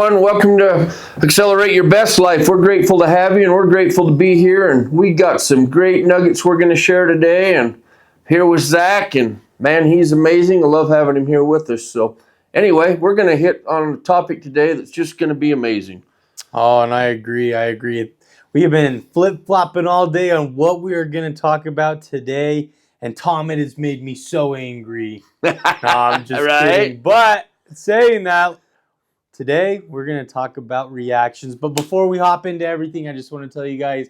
everyone. Welcome to Accelerate Your Best Life. We're grateful to have you, and we're grateful to be here. And we got some great nuggets we're going to share today. And here with Zack, and man, he's amazing. I love having him here with us. So anyway, we're going to hit on a topic today that's just going to be amazing. Oh, and I agree. We have been flip-flopping all day on what we are going to talk about today. And Tom, it has made me so angry. No, I'm just kidding. But saying that, today we're going to talk about reactions. But before we hop into everything, I just want to tell you guys,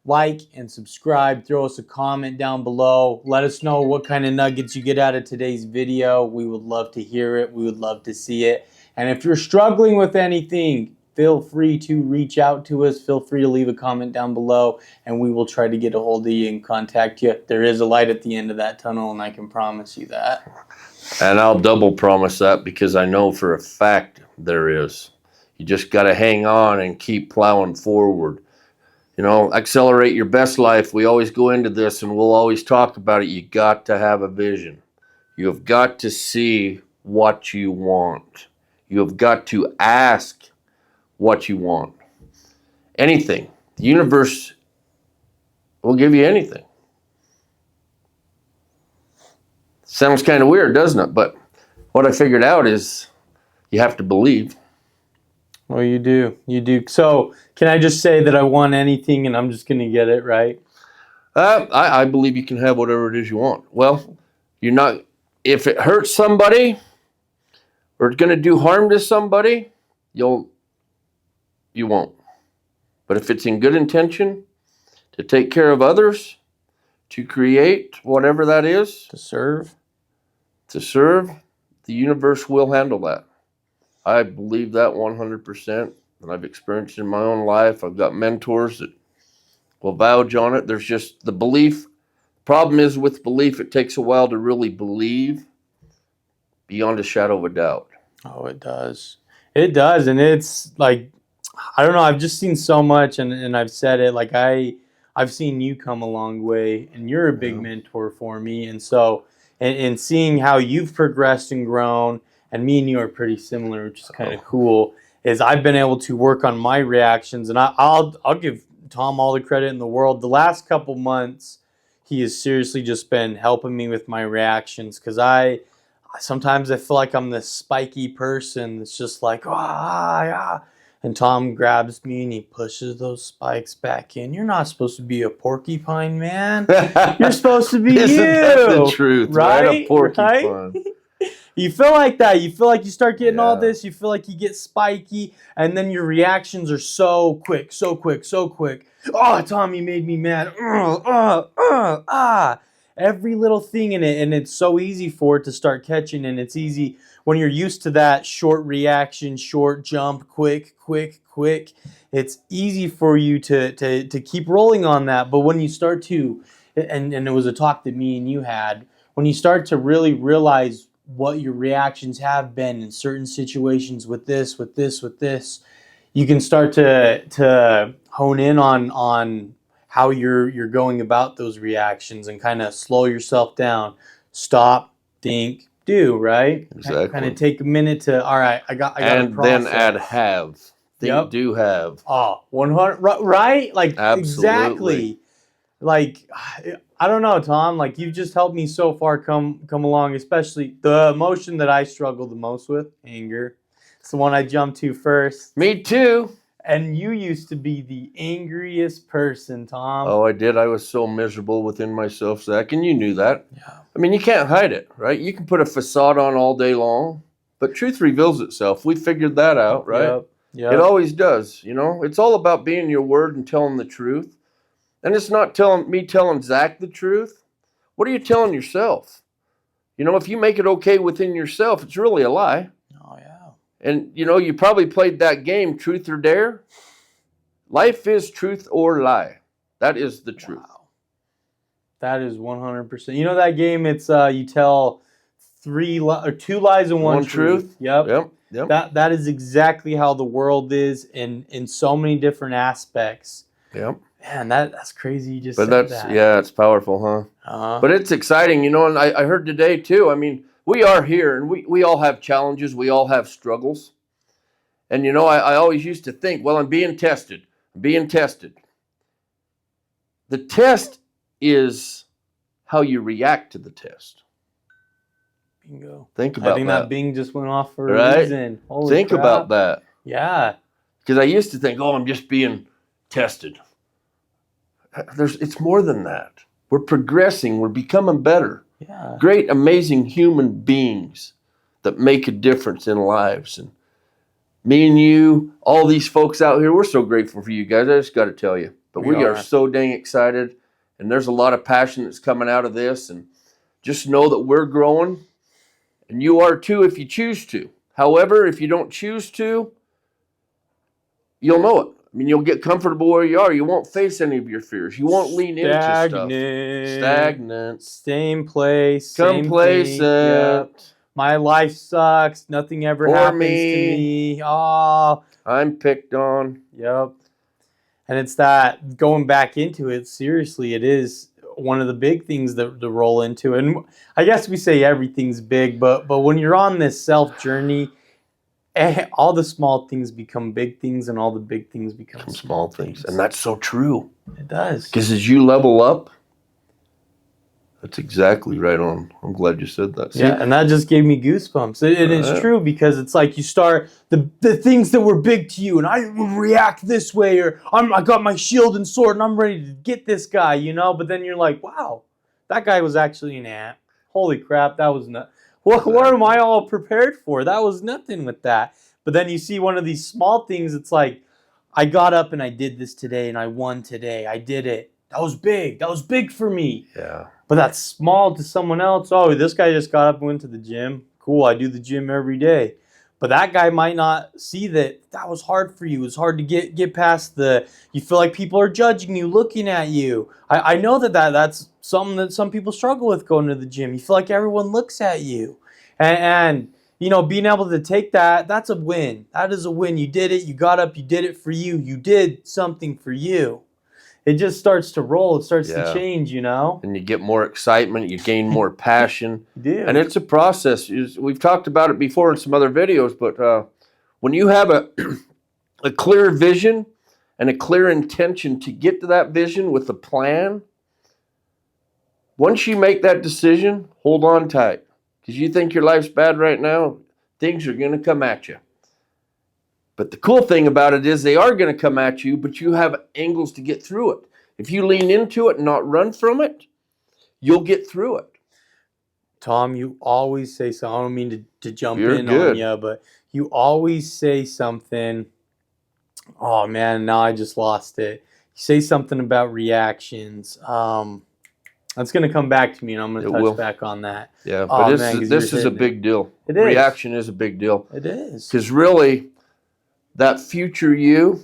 like and subscribe. Throw us a comment down below. Let us know what kind of nuggets you get out of today's video. We would love to hear it. We would love to see it. And if you're struggling with anything, feel free to reach out to us. Feel free to leave a comment down below, and we will try to get a hold of you and contact you. There is a light at the end of that tunnel, and I can promise you that. And I'll double promise that, because I know for a fact there is. You just got to hang on and keep plowing forward. You know, accelerate your best life. We always go into this and we'll always talk about it. You got to have a vision. You have got to see what you want. You have got to ask what you want. Anything. The universe will give you anything. Sounds kind of weird, doesn't it? But what I figured out is you have to believe. Well, you do. You do. So can I just say that I want anything and I'm just going to get it, right? I believe you can have whatever it is you want. Well, you're not, if it hurts somebody or it's going to do harm to somebody, you won't. But if it's in good intention to take care of others, to create whatever that is, To serve, the universe will handle that. I believe that 100%, and I've experienced it in my own life. I've got mentors that will vouch on it. There's just the belief. Problem is with belief, it takes a while to really believe beyond a shadow of a doubt. Oh, it does. It does. And it's like, I don't know. I've just seen so much, and I've said it. Like I've seen you come a long way, and you're a big mentor for me. And so, and seeing how you've progressed and grown, and me and you are pretty similar, which is kind of cool. Is I've been able to work on my reactions, and I'll give Tom all the credit in the world. The last couple months, he has seriously just been helping me with my reactions, because sometimes I feel like I'm this spiky person that's just like, and Tom grabs me and he pushes those spikes back in. You're not supposed to be a porcupine, man. You're supposed to be Isn't you. that the truth, right? A porcupine. Right? You feel like that. You feel like you start getting all this. You feel like you get spiky, and then your reactions are so quick, so quick, so quick. Oh, Tom, you made me mad. Every little thing in it, and it's so easy for it to start catching, and it's easy when you're used to that short reaction, short jump, quick. It's easy for you to keep rolling on that. But when you start to, and it was a talk that me and you had, when you start to really realize what your reactions have been in certain situations with this, you can start to hone in on how you're going about those reactions and kind of slow yourself down. Stop, think, do, right? Exactly. Kind of take a minute to, all right, I got and a process. then add have. Think, do, have. Oh, 100, right? Like, absolutely. Exactly. Like, I don't know, Tom. Like, you've just helped me so far come along, especially the emotion that I struggle the most with, anger. It's the one I jumped to first. Me too. And you used to be the angriest person, Tom. Oh, I did. I was so miserable within myself, Zach, and you knew that. Yeah. I mean, you can't hide it, right? You can put a facade on all day long, but truth reveals itself. We figured that out, right? Yep. It always does, you know? It's all about being your word and telling the truth. And it's not telling Zach the truth. What are you telling yourself? You know, if you make it okay within yourself, it's really a lie. Oh, yeah. And, you know, you probably played that game, truth or dare. Life is truth or lie. That is the truth. Wow. That is 100%. You know that game, it's you tell two lies and one truth. Yep. That is exactly how the world is in so many different aspects. Yep. Man, that's crazy. You just but said that's that. Yeah, it's powerful, huh? Uh-huh. But it's exciting, you know. And I heard today too. I mean, we are here, and we all have challenges. We all have struggles. And I always used to think, well, I'm being tested. The test is how you react to the test. Bingo. Think about I think that Bing just went off for a reason. Holy Think crap. about that. Yeah. Because I used to think, oh, I'm just being tested. It's more than that. We're progressing. We're becoming better. Yeah. Great, amazing human beings that make a difference in lives. And me and you, all these folks out here, we're so grateful for you guys. I just got to tell you. But we are so dang excited. And there's a lot of passion that's coming out of this. And just know that we're growing. And you are too if you choose to. However, if you don't choose to, you'll know it. I mean, you'll get comfortable where you are. You won't face any of your fears. You won't lean into stuff. Stagnant. Same place. Complacent. Yep. My life sucks. Nothing ever happens to me. Oh. I'm picked on. Yep. And it's that going back into it, seriously, it is one of the big things that to roll into. And I guess we say everything's big, but when you're on this self journey, all the small things become big things, and all the big things become small things. And that's so true. It does. Because as you level up, that's exactly right on. I'm glad you said that. See? Yeah, and that just gave me goosebumps. It is true, because it's like you start the things that were big to you, and I would react this way, or I got my shield and sword, and I'm ready to get this guy, But then you're like, wow, that guy was actually an ant. Holy crap, that was not. What am I all prepared for? That was nothing with that. But then you see one of these small things. It's like, I got up and I did this today, and I won today. I did it. That was big. That was big for me. Yeah. But that's small to someone else. Oh, this guy just got up and went to the gym. Cool, I do the gym every day. But that guy might not see that was hard for you. It was hard to get past you feel like people are judging you, looking at you. I know that's something that some people struggle with going to the gym. You feel like everyone looks at you. And being able to take that's a win. That is a win. You did it. You got up. You did it for you. You did something for you. It just starts to roll. It starts to change, And you get more excitement. You gain more passion. You do. And it's a process. We've talked about it before in some other videos, but when you have a clear vision and a clear intention to get to that vision with a plan, once you make that decision, hold on tight. Because you think your life's bad right now, things are going to come at you. But the cool thing about it is they are going to come at you, but you have angles to get through it. If you lean into it and not run from it, you'll get through it. Tom, you always say something. I don't mean to jump in on you, but you always say something. Oh, man, now I just lost it. You say something about reactions. That's going to come back to me, and I'm going to touch back on that. Yeah, but this is a big deal. It is. Reaction is a big deal. It is. Because really, that future you,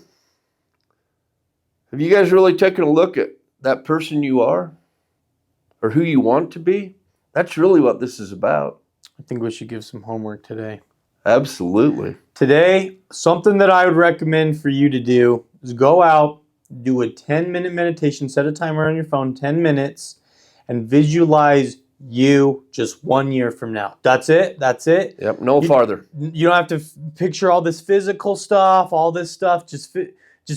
have you guys really taken a look at that person you are or who you want to be? That's really what this is about. I think we should give some homework today. Absolutely. Today, something that I would recommend for you to do is go out, do a 10-minute meditation, set a timer on your phone, 10 minutes, and visualize you just 1 year from now. That's it. Yep, no farther. You don't have to picture all this physical stuff, all this stuff. Just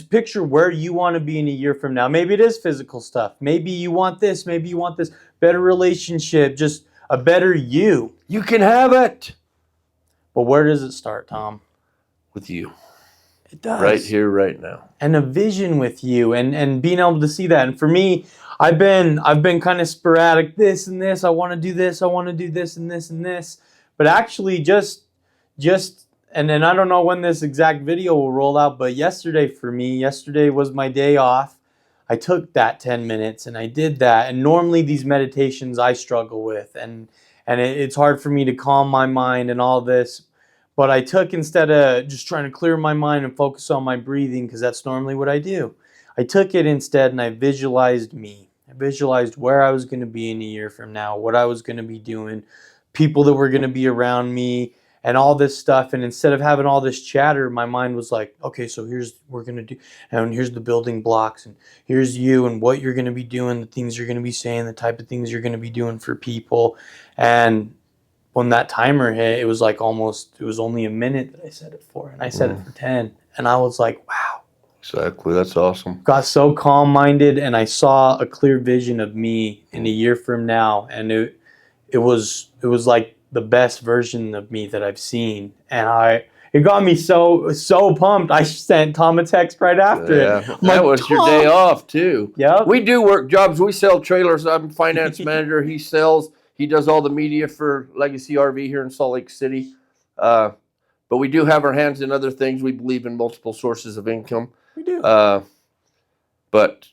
picture where you want to be in a year from now. Maybe it is physical stuff. Maybe you want this. Maybe you want this better relationship, just a better you. You can have it. But where does it start, Tom? With you. It does. Right here, right now. And a vision with you and being able to see that. And for me, I've been kind of sporadic, this and this. I want to do this. I want to do this and this and this. But actually just and then I don't know when this exact video will roll out, but yesterday was my day off. I took that 10 minutes and I did that. And normally these meditations I struggle with, and it's hard for me to calm my mind and all this. But I took, instead of just trying to clear my mind and focus on my breathing, because that's normally what I do, I took it instead and I visualized me. I visualized where I was going to be in a year from now, what I was going to be doing, people that were going to be around me, and all this stuff. And instead of having all this chatter, my mind was like, okay, so here's what we're going to do. And here's the building blocks. And here's you and what you're going to be doing, the things you're going to be saying, the type of things you're going to be doing for people. And when that timer hit, it was like it was only a minute that I set it for, and I set it for 10, and I was like, wow. Exactly. That's awesome. Got so calm-minded, and I saw a clear vision of me in a year from now, and it was like the best version of me that I've seen, and it got me so pumped. I sent Tom a text right after it. Yeah, I'm that like, was your "Tom!" day off too. Yep. We do work jobs. We sell trailers. I'm finance manager. He does all the media for Legacy RV here in Salt Lake City. But we do have our hands in other things. We believe in multiple sources of income. We do. But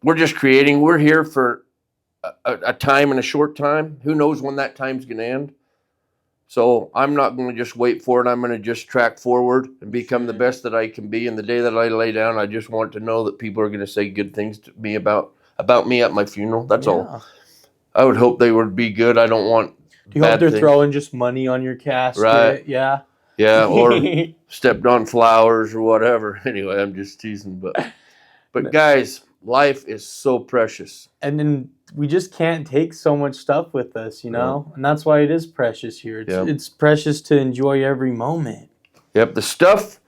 we're just creating. We're here for a time and a short time. Who knows when that time's going to end? So I'm not going to just wait for it. I'm going to just track forward and become the best that I can be. And the day that I lay down, I just want to know that people are going to say good things to me about me at my funeral. That's all. I would hope they would be good. I don't want. Do you hope they're throwing just money on your casket? Right. Yeah. Yeah, or stepped on flowers or whatever. Anyway, I'm just teasing, but guys, life is so precious. And then we just can't take so much stuff with us, you know? And that's why it is precious here. It's precious to enjoy every moment. Yep, the stuff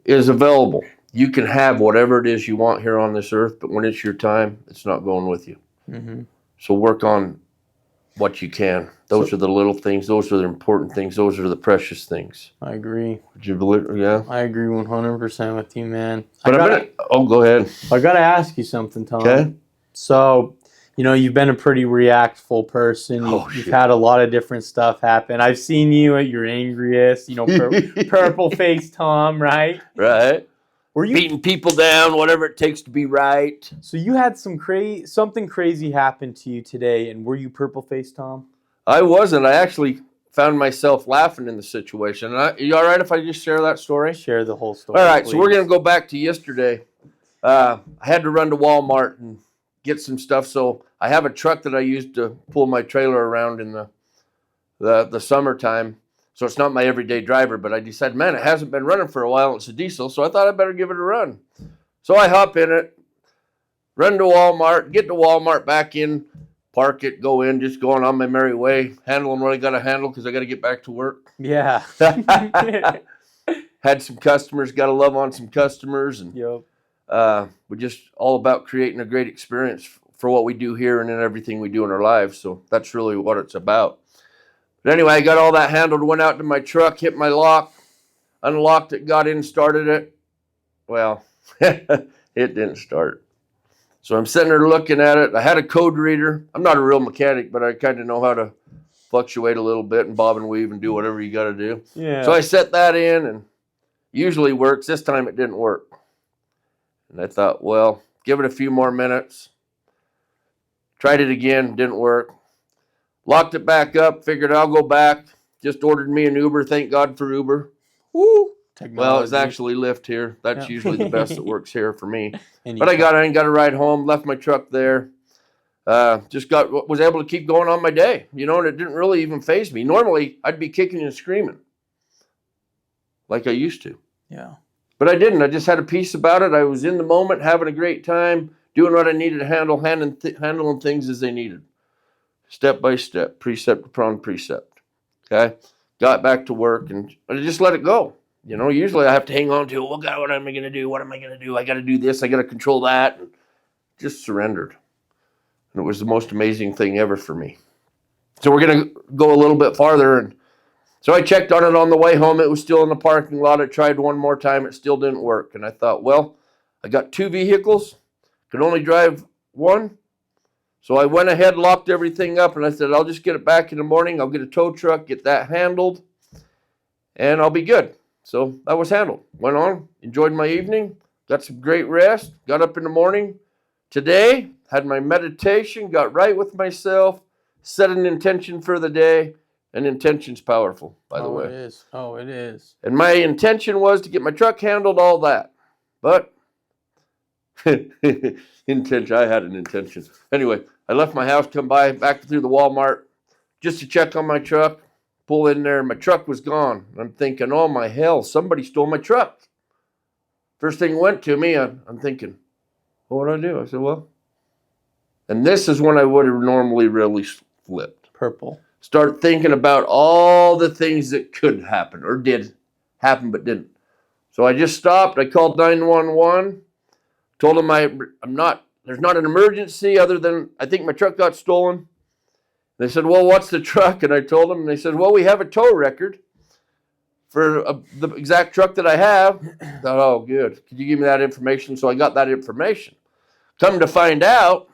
is available. You can have whatever it is you want here on this earth, but when it's your time, it's not going with you. Mm-hmm. So work on what you can. Those are the little things. Those are the important things. Those are the precious things. I agree. Would you believe? Yeah. I agree 100% with you, man. But go ahead. I got to ask you something, Tom. Okay. So, you know, you've been a pretty reactful person. You've had a lot of different stuff happen. I've seen you at your angriest, you know, purple face Tom, right? Right. Were you beating people down, whatever it takes to be right? So you had something crazy happen to you today, and were you purple face Tom? I wasn't. I actually found myself laughing in the situation. Are you all right if I just share that story? Share the whole story. All right, please. So we're going to go back to yesterday. I had to run to Walmart and get some stuff. So I have a truck that I used to pull my trailer around in the summertime. So it's not my everyday driver, but I decided, man, it hasn't been running for a while. It's a diesel, so I thought I'd better give it a run. So I hop in it, run to Walmart, get to Walmart, back in, park it, go in, just going on my merry way, handling what I got to handle because I got to get back to work. Yeah. Had some customers, got to love on some customers. And we're just all about creating a great experience for what we do here and in everything we do in our lives. So that's really what it's about. But anyway, I got all that handled, went out to my truck, hit my lock, unlocked it, got in, started it. Well, it didn't start. So I'm sitting there looking at it. I had a code reader. I'm not a real mechanic, but I kind of know how to fluctuate a little bit and bob and weave and do whatever you got to do. Yeah. So I set that in, and usually works. This time it didn't work. And I thought, well, give it a few more minutes. Tried it again, didn't work. Locked it back up, figured I'll go back. Just ordered me an Uber. Thank God for Uber. Woo! Technology. Well, it's actually Lyft here. That's usually the best that works here for me. But I got a ride home, left my truck there. Was able to keep going on my day. You know, and it didn't really even faze me. Normally, I'd be kicking and screaming like I used to. Yeah. But I didn't. I just had a peace about it. I was in the moment, having a great time, doing what I needed to handle, handling things as they needed. Step by step, precept upon precept. Okay? Got back to work, and I just let it go. You know, usually I have to hang on to, oh, God, what am I going to do? What am I going to do? I got to do this. I got to control that. And just surrendered. And it was the most amazing thing ever for me. So we're going to go a little bit farther. And so I checked on it on the way home. It was still in the parking lot. I tried one more time. It still didn't work. And I thought, well, I got two vehicles. Could only drive one. So I went ahead, locked everything up, and I said, I'll just get it back in the morning. I'll get a tow truck, get that handled, and I'll be good. So that was handled. Went on, enjoyed my evening, got some great rest, got up in the morning. Today, had my meditation, got right with myself, set an intention for the day, and intention's powerful, by the way. It is. Oh, it is. And my intention was to get my truck handled, all that. But intention. I had an intention. Anyway, I left my house, come by, back through the Walmart, just to check on my truck. Pull in there, my truck was gone. I'm thinking, oh my hell, somebody stole my truck. First thing went to me, I'm thinking, what would I do? I said, well, and this is when I would have normally really flipped. Purple. start thinking about all the things that could happen or did happen but didn't. So I just stopped. I called 911, told them there's not an emergency other than I think my truck got stolen. They said, well, what's the truck? And I told them, and they said, well, we have a tow record for the exact truck that I have. I thought, oh, good. Could you give me that information? So I got that information. Come to find out,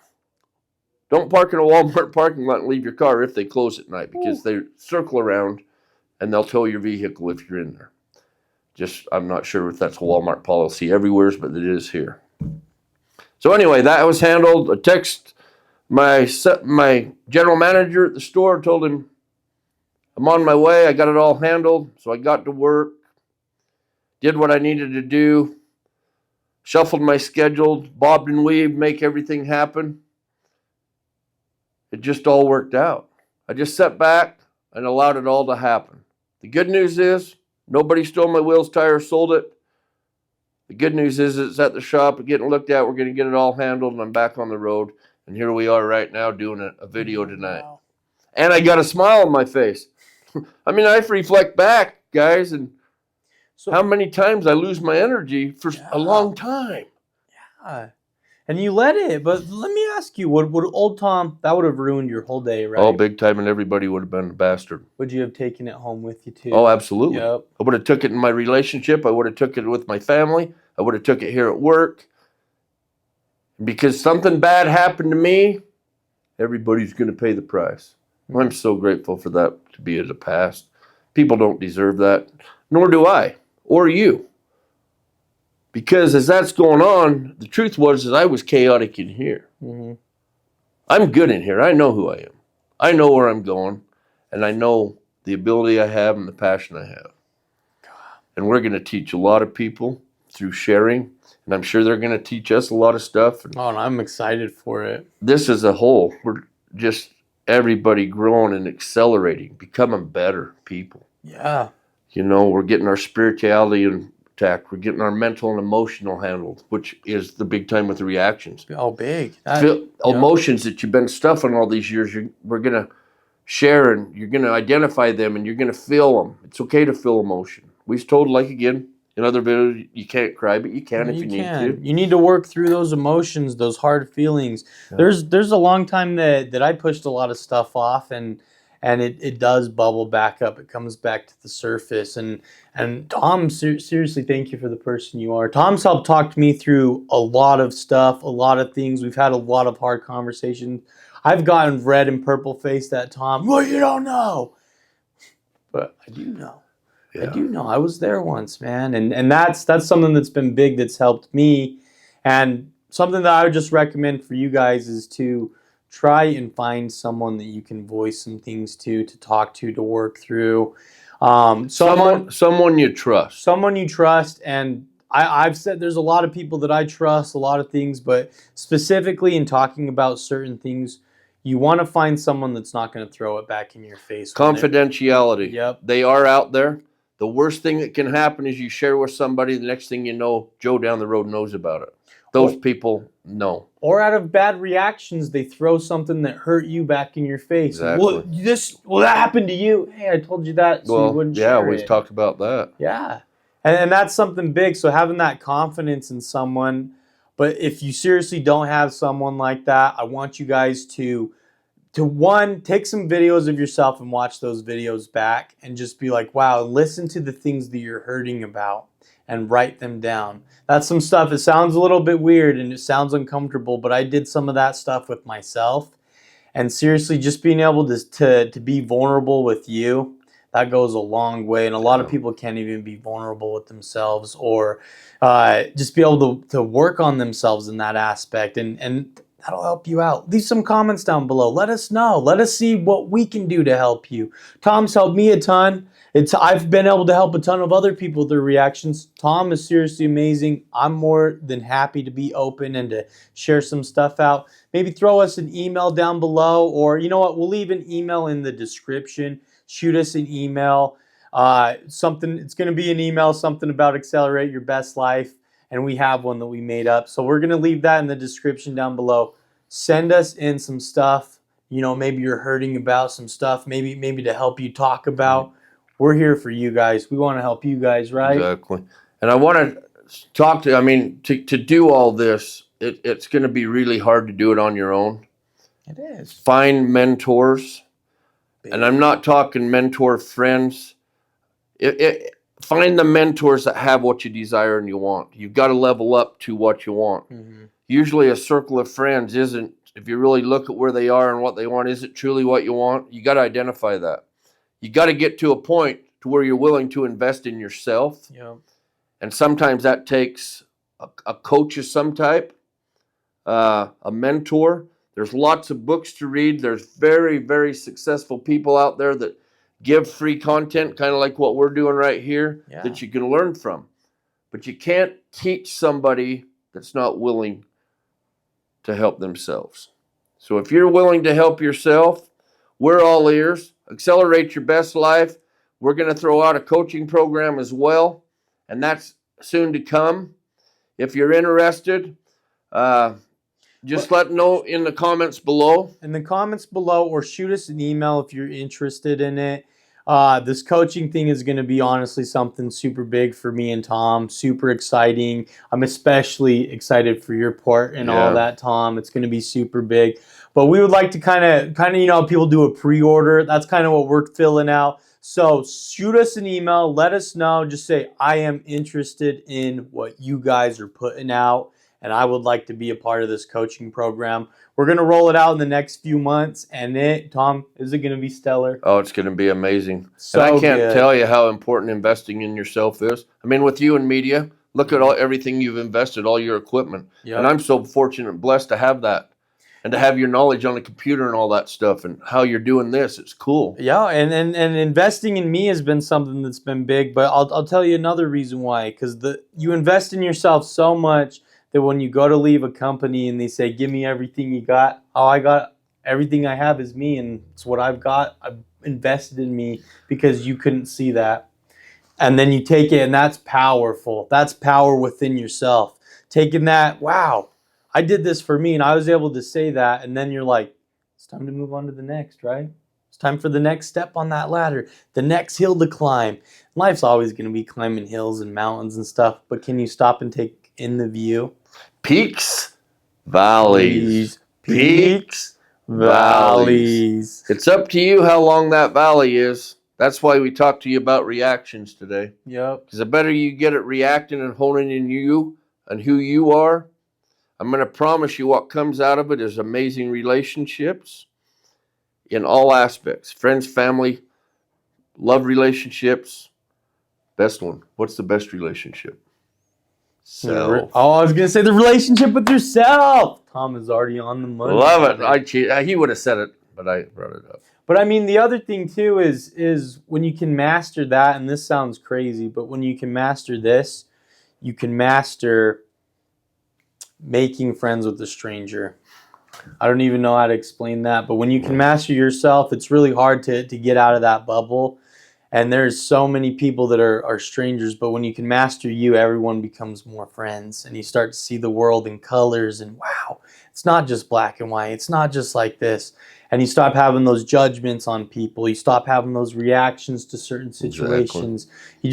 don't park in a Walmart parking lot and leave your car if they close at night, because they circle around and they'll tow your vehicle if you're in there. I'm not sure if that's a Walmart policy everywhere, but it is here. So anyway, that was handled. I text my general manager at the store, told him I'm on my way. I got it all handled. So I got to work, did what I needed to do, shuffled my schedule, bobbed and weaved, make everything happen. It just all worked out. I just sat back and allowed it all to happen. The good news is nobody stole my wheels, tires, sold it. The good news is it's at the shop, getting looked at. We're going to get it all handled, and I'm back on the road. And here we are right now doing a video tonight. Wow. And I got a smile on my face. I mean, I reflect back, guys, and how many times I lose my energy for a long time. Yeah. And you let it. But let me ask you, would old Tom, that would have ruined your whole day, right? Oh, big time, and everybody would have been a bastard. Would you have taken it home with you, too? Oh, absolutely. Yep. I would have took it in my relationship. I would have took it with my family. I would have took it here at work. Because something bad happened to me, everybody's going to pay the price. I'm so grateful for that to be in the past. People don't deserve that, nor do I, or you. Because as that's going on, the truth was I was chaotic in here. Mm-hmm. I'm good in here. I know who I am. I know where I'm going, and I know the ability I have and the passion I have. And we're going to teach a lot of people through sharing, and I'm sure they're going to teach us a lot of stuff. And I'm excited for it. This as a whole, we're just everybody growing and accelerating, becoming better people. Yeah. You know, we're getting our spirituality intact. We're getting our mental and emotional handled, which is the big time with the reactions. Oh, big. Emotions that you've been stuffing all these years, we're going to share, and you're going to identify them, and you're going to feel them. It's okay to feel emotion. We've told, like, again, in other videos, you can't cry, but you can if you need to. You need to work through those emotions, those hard feelings. Yeah. There's a long time that I pushed a lot of stuff off, and it does bubble back up. It comes back to the surface. And Tom, seriously, thank you for the person you are. Tom's helped talk me through a lot of stuff, a lot of things. We've had a lot of hard conversations. I've gotten red and purple faced at Tom. Well, you don't know. But I do know. Yeah. I do know. I was there once, man. And that's something that's been big, that's helped me. And something that I would just recommend for you guys is to try and find someone that you can voice some things to talk to work through. Someone you trust. Someone you trust. And I've said there's a lot of people that I trust, a lot of things, but specifically in talking about certain things, you want to find someone that's not going to throw it back in your face. Confidentiality. Yep. They are out there. The worst thing that can happen is you share with somebody, the next thing you know, Joe down the road knows about it. Those people know. Or out of bad reactions, they throw something that hurt you back in your face. Exactly. Well, that happened to you. Hey, I told you that, so you wouldn't share it. Yeah, we've talked about that. Yeah. And that's something big. So having that confidence in someone. But if you seriously don't have someone like that, I want you guys to one, take some videos of yourself and watch those videos back and just be like, wow, listen to the things that you're hurting about and write them down. That's some stuff. It sounds a little bit weird and it sounds uncomfortable, but I did some of that stuff with myself. And seriously, just being able to be vulnerable with you, that goes a long way. And a lot of people can't even be vulnerable with themselves or just be able to work on themselves in that aspect. And that'll help you out. Leave some comments down below. Let us know. Let us see what we can do to help you. Tom's helped me a ton. I've been able to help a ton of other people with their reactions. Tom is seriously amazing. I'm more than happy to be open and to share some stuff out. Maybe throw us an email down below, or you know what? We'll leave an email in the description. Shoot us an email. It's going to be an email, something about accelerate your best life. And we have one that we made up. So we're going to leave that in the description down below. Send us in some stuff. maybe you're hurting about some stuff, maybe to help you talk about. We're here for you guys. We want to help you guys, right? Exactly. And I want to talk to, I mean, to do all this, it's going to be really hard to do it on your own. It is. Find mentors. And I'm not talking mentor friends. Find the mentors that have what you desire and you want. You've got to level up to what you want. Mm-hmm. Usually a circle of friends isn't, if you really look at where they are and what they want, is it truly what you want? You got to identify that. You got to get to a point to where you're willing to invest in yourself. Yeah. And sometimes that takes a coach of some type, a mentor. There's lots of books to read. There's very, very successful people out there that give free content, kind of like what we're doing right here, that you can learn from. But you can't teach somebody that's not willing to help themselves. So if you're willing to help yourself, we're all ears. Accelerate your best life. We're going to throw out a coaching program as well, and that's soon to come. If you're interested, just let know in the comments below. In the comments below, or shoot us an email if you're interested in it. This coaching thing is going to be honestly something super big for me and Tom. Super exciting. I'm especially excited for your part and all that, Tom. It's going to be super big. But we would like to kind of, people do a pre-order. That's kind of what we're filling out. So shoot us an email. Let us know. Just say, I am interested in what you guys are putting out, and I would like to be a part of this coaching program. We're going to roll it out in the next few months, and Tom, is it going to be stellar? Oh, it's going to be amazing. So and I can't good. tell you how important investing in yourself is. I mean, with you in media, look at everything you've invested, all your equipment. Yep. And I'm so fortunate and blessed to have that. And to have your knowledge on the computer and all that stuff and how you're doing this, it's cool. Yeah, and investing in me has been something that's been big. But I'll tell you another reason why. Because you invest in yourself so much that when you go to leave a company and they say, give me everything you got, I got everything I have is me, and it's what I've got. I've invested in me because you couldn't see that. And then you take it, and that's powerful. That's power within yourself. Taking that, wow, I did this for me, and I was able to say that, and then you're like, it's time to move on to the next, right? It's time for the next step on that ladder, the next hill to climb. Life's always going to be climbing hills and mountains and stuff, but can you stop and take in the view? Peaks, valleys. Peaks, valleys. It's up to you how long that valley is. That's why we talked to you about reactions today. Yep. Because the better you get at reacting and honing in you and who you are, I'm going to promise you what comes out of it is amazing relationships in all aspects. Friends, family, love relationships. Best one. What's the best relationship? Self. Oh, I was going to say the relationship with yourself. Tom is already on the money. Love it. He would have said it, but I brought it up. But I mean, the other thing too is when you can master that, and this sounds crazy, but when you can master this, you can master making friends with a stranger. I don't even know how to explain that, but when you can master yourself, it's really hard to get out of that bubble. And there's so many people that are strangers, but when you can master you, everyone becomes more friends, and you start to see the world in colors, and wow, it's not just black and white. It's not just like this. And you stop having those judgments on people. You stop having those reactions to certain situations. Exactly. You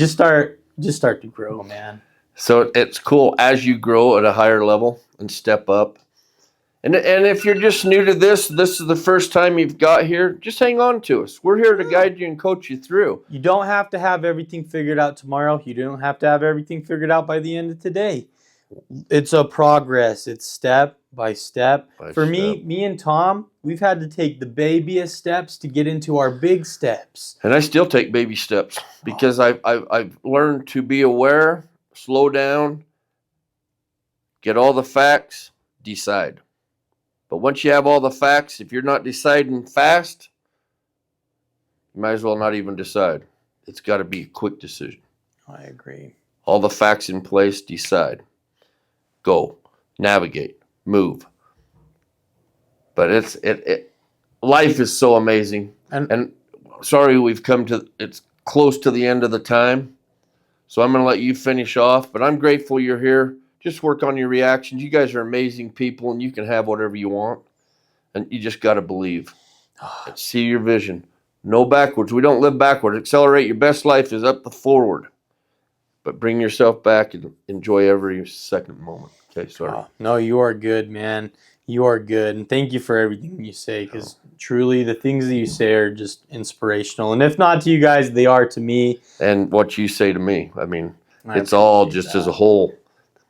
just start to grow, man. So it's cool as you grow at a higher level and step up. And if you're just new to this is the first time you've got here, just hang on to us. We're here to guide you and coach you through. You don't have to have everything figured out tomorrow. You don't have to have everything figured out by the end of today. It's a progress. It's step by step. For me and Tom, we've had to take the babyest steps to get into our big steps. And I still take baby steps because I've learned to be aware, slow down, get all the facts, decide. But once you have all the facts, if you're not deciding fast, you might as well not even decide. It's got to be a quick decision. I agree. All the facts in place, decide. Go, navigate, move. But life is so amazing. And sorry it's close to the end of the time. So I'm going to let you finish off, but I'm grateful you're here. Just work on your reactions. You guys are amazing people, and you can have whatever you want. And you just got to believe. See your vision. No backwards. We don't live backwards. Accelerate. Your best life is up the forward. But bring yourself back and enjoy every second moment. Okay, sorry. Oh, no, you are good, man. You are good. And thank you for everything you say, because truly the things that you say are just inspirational. And if not to you guys, they are to me. And what you say to me. I mean, I it's all appreciate just that. as a whole.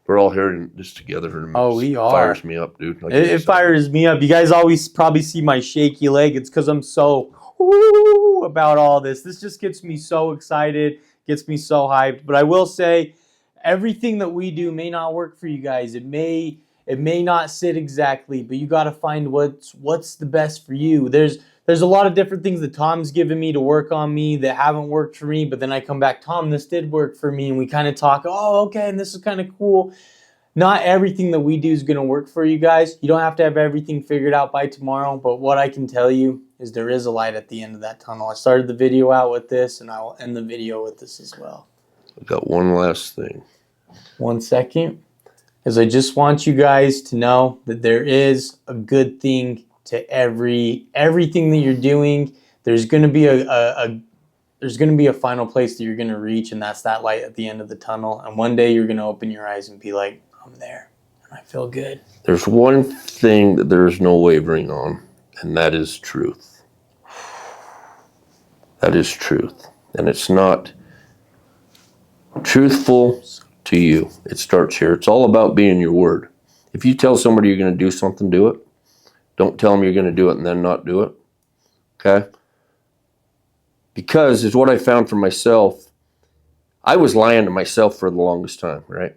We're all here in this together. And Oh, we are. Fires me up, dude. It fires me up. You guys always probably see my shaky leg. It's because I'm so woo about all this. This just gets me so excited, gets me so hyped. But I will say, everything that we do may not work for you guys. It may not sit exactly, but you got to find what's the best for you. There's a lot of different things that Tom's given me to work on me that haven't worked for me, but then I come back, Tom, this did work for me, and we kind of talk, oh, okay, and this is kind of cool. Not everything that we do is going to work for you guys. You don't have to have everything figured out by tomorrow, but what I can tell you is there is a light at the end of that tunnel. I started the video out with this, and I will end the video with this as well. I got one last thing. 1 second. Is I just want you guys to know that there is a good thing to everything that you're doing. There's going to be there's going to be a final place that you're going to reach, and that's that light at the end of the tunnel. And one day you're going to open your eyes and be like, I'm there, and I feel good. There's one thing that there's no wavering on, and that is truth. That is truth. And it's not truthful to you. It starts here. It's all about being your word. If you tell somebody you're going to do something, do it. Don't tell them you're going to do it and then not do it. Okay? Because it's what I found for myself. I was lying to myself for the longest time, right?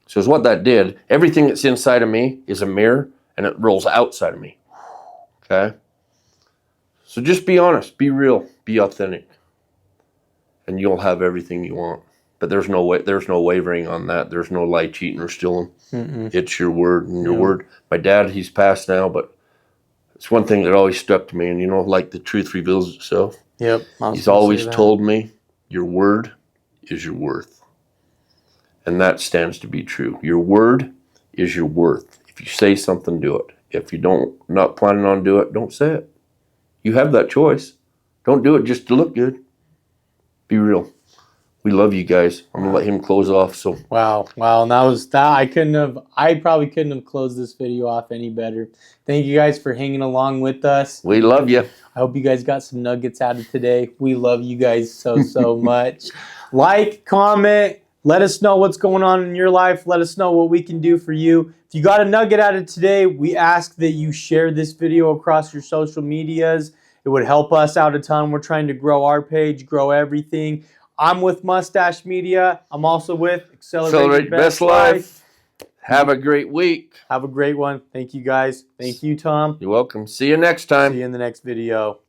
So it's what that did. Everything that's inside of me is a mirror, and it rolls outside of me. Okay? So just be honest, be real, be authentic, and you'll have everything you want. But there's no wavering on that. There's no lie, cheating, or stealing. It's your word and your word. My dad, he's passed now, but it's one thing that always stuck to me. And like the truth reveals itself. Yep. He's always told me, your word is your worth. And that stands to be true. Your word is your worth. If you say something, do it. If you not planning on doing it, don't say it. You have that choice. Don't do it just to look good. Be real. We love you guys. I'm gonna let him close off. So wow, and that was that. I probably couldn't have closed this video off any better. Thank you guys for hanging along with us. We love you. I hope you guys got some nuggets out of today. We love you guys so much. Like, comment, let us know what's going on in your life. Let us know what we can do for you. If you got a nugget out of today, we ask that you share this video across your social medias. It would help us out a ton. We're trying to grow our page, grow everything. I'm with Mustache Media. I'm also with Accelerate Your Best Life. Have a great week. Have a great one. Thank you, guys. Thank you, Tom. You're welcome. See you next time. See you in the next video.